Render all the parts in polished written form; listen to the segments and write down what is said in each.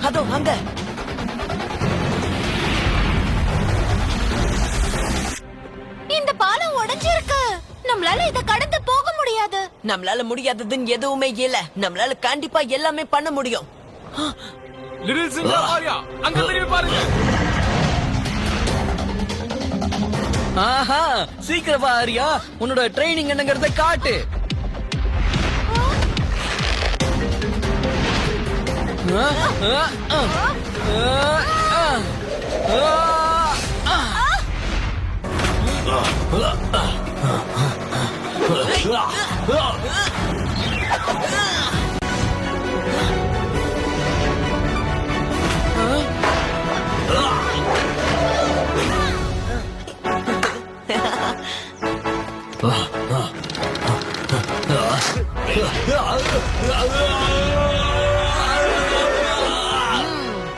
அதோ அங்க. இந்த பாலம் உடைஞ்சிருக்கு. நம்மளால இத கடந்து போக முடியாது. நம்மளால முடியாததுன்னு எதுவுமே இல்ல. நம்மளால கண்டிப்பா எல்லாமே பண்ண முடியும். லிட்டில் சிங்கா ஆரியா, அங்க திரும்பி பாருங்க. ஆஹா, சீக்கிரம் வா ஆரியா, உன்னோட ட்ரைனிங் என்னங்கறத காட்டு.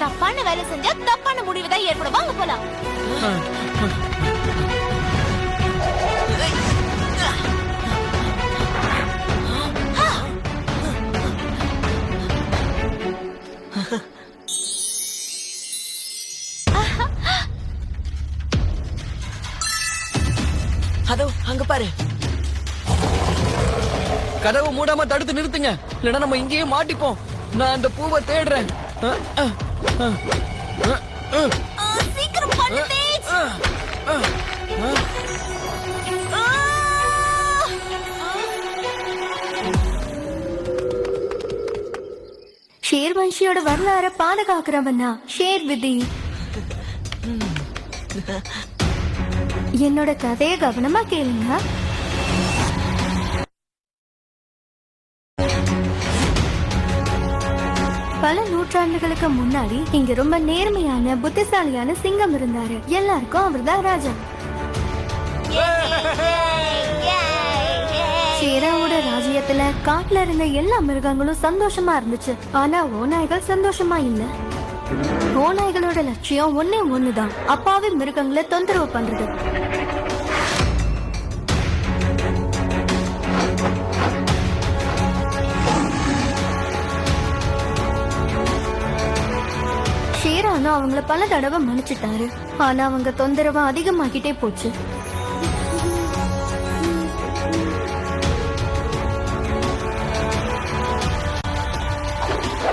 தப்பான வேலை செஞ்சா தப்பான முடிவு தான் ஏற்படும். வாங்க போலாம். அதோ அங்க பாரு. கதவு மூடாம தடுத்து நிறுத்துங்க, இல்லைன்னா நம்ம இங்கேயே மாட்டிப்போம். நான் அந்த பூவை தேடுறேன். சீக்கிரம் பண்ணு தேஜ். ஷேர்வன்ஷியோட வரலாற பாதுகாக்கிறவனா ஷேர் விதி. என்னோட கதையை கவனமா கேளுங்க. பல நூற்றாண்டுகளுக்கு முன்னாடி இங்க ரொம்ப நேர்மையான புத்திசாலியான சிங்கம் இருந்தாரு. எல்லாருக்கும் அவர்தான் ராஜா. ஷேராவோட ராஜ்யத்துல காட்டுல இருந்த எல்லா மிருகங்களும் சந்தோஷமா இருந்துச்சு. ஆனா ஓநாய்கள் சந்தோஷமா இல்ல. ஓநாய்களோட லட்சியம் ஒன்னே ஒண்ணுதான், அப்பாவி மிருகங்களை தொந்தரவு பண்றது. ஷேரானு அவங்கள பல தடவை மன்னிச்சிட்டாரு. ஆனா அவங்க தொந்தரவு அதிகமாகிட்டே போச்சு.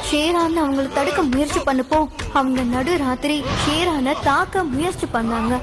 ஷேரான் அவங்கள தடுக்க முயற்சி பண்ணப்போ அவங்க நடு ராத்திரி ஷேரான தாக்க முயற்சி பண்ணாங்க.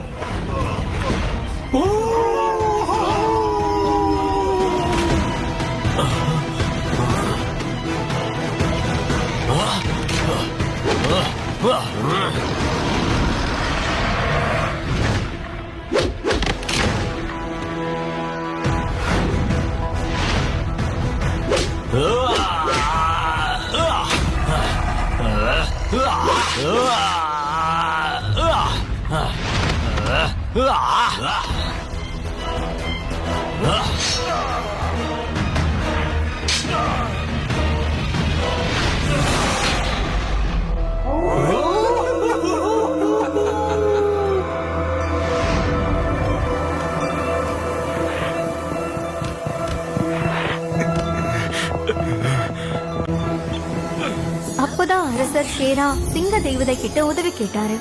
அப்போதான் அரசர் ஷேரா சிங்க தெய்வதை கிட்ட உதவி கேட்டாரு.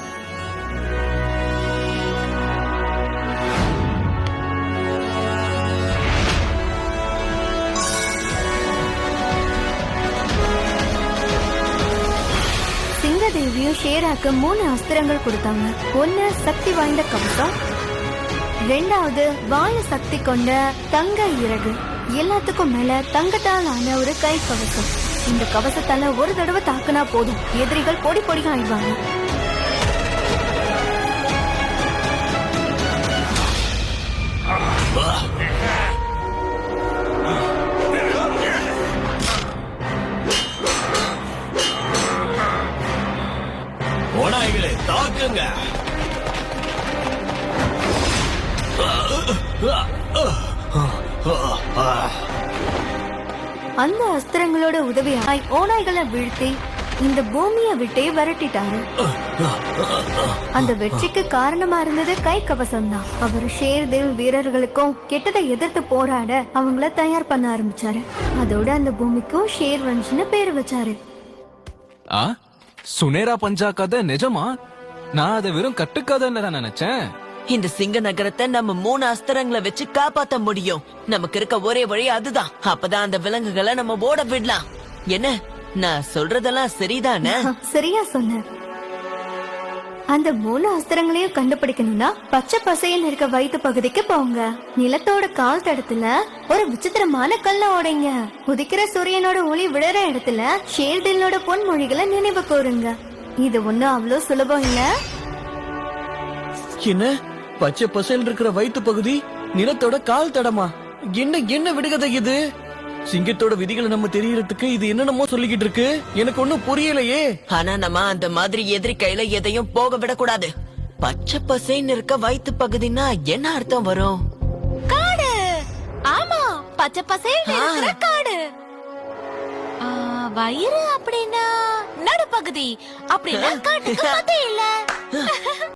சிங்கதேவியும் ஷேராக்கு 3 அஸ்திரங்கள் கொடுத்தாங்க. 1 சக்தி வாய்ந்த கவசம், 2வது வாயு சக்தி கொண்ட தங்க இறகு, எல்லாத்துக்கும் மேல தங்கத்தால் ஆன ஒரு கை கவசம். இந்த கவசத்தால ஒரு தடவை தாக்குனா போதும், எதிரிகள் பொடி பொடியா ஆயிடுவாங்க. ஓநாய்களே தாக்குங்க. அந்த அஸ்திரங்களோட உதவியாய் ஓநாய்களை வீழ்த்தி இந்த பூமியை விட்டே விரட்டிட்டாரு. அந்த வெற்றிக்கு காரணமா இருந்தது கை கவசம் தான். அவர் ஷேர்தேவ் வீரர்களுக்கும் கெட்டதை எதிர்த்து போராட அவங்கள தயார் பண்ண ஆரம்பிச்சாரு. அதோட அந்த பூமிக்கும் ஷேர்வன்ஷ்னு பேர் வச்சாரு. ஆ சுனேரா பஞ்சா கதை நிஜமா? நான் அதை வெறும் கட்டுக்கதைன்னு தான் நினைச்சேன். இந்த சிங்க நகரத்தை நம்ம 3 அஸ்திரங்களை வச்சு காப்பாத்த முடியும். நமக்கு இருக்க ஒரே வழி அதுதான். அப்பதான் அந்த விலங்குகளை நம்ம ஓட விடலாம். என்ன நான் சொல்றதெல்லாம் சரிதானே? சரியா சொன்ன. அந்த 3 அஸ்திரங்களையும் கண்டுபிடிக்கணும்னா பச்சை பசையன் இருக்க வயிற்று பகுதிக்கு போங்க. நிலத்தோட கால் தடத்துல ஒரு விசித்திரமான கல்ல உடைங்க. உதிக்கிற சூரியனோட ஒளி விடுற இடத்துல ஷேர்திலோட பொன்மொழிகளை நினைவு கூறுங்க. இது ஒண்ணும் அவ்வளவு சுலபம் இல்ல. என்ன பச்சை பசேல் இருக்கிற வயிற்று பகுதி நிலத்தோட கால் தடமா? என்ன விடுகதை இது? சிங்கத்தோட விதிகளை நம்ம தெரியறதுக்கு இது என்னென்னமோ சொல்லிக்கிட்டு இருக்கு. எனக்கு ஒண்ணும் புரியலையே. ஆனா நம்ம அந்த மாதிரி எதிரி கையில எதையும் போக விடக்கூடாது. பச்சை பசேன்னு இருக்க வயிற்று பகுதினா என்ன அர்த்தம் வரும்? காடு. ஆமா, பச்சை பசேல்னு இருக்கிற காடு. வயிறு அப்படின்னா நடுப்பகுதி அப்படின்னா காட்டுக்கு மத்தியில.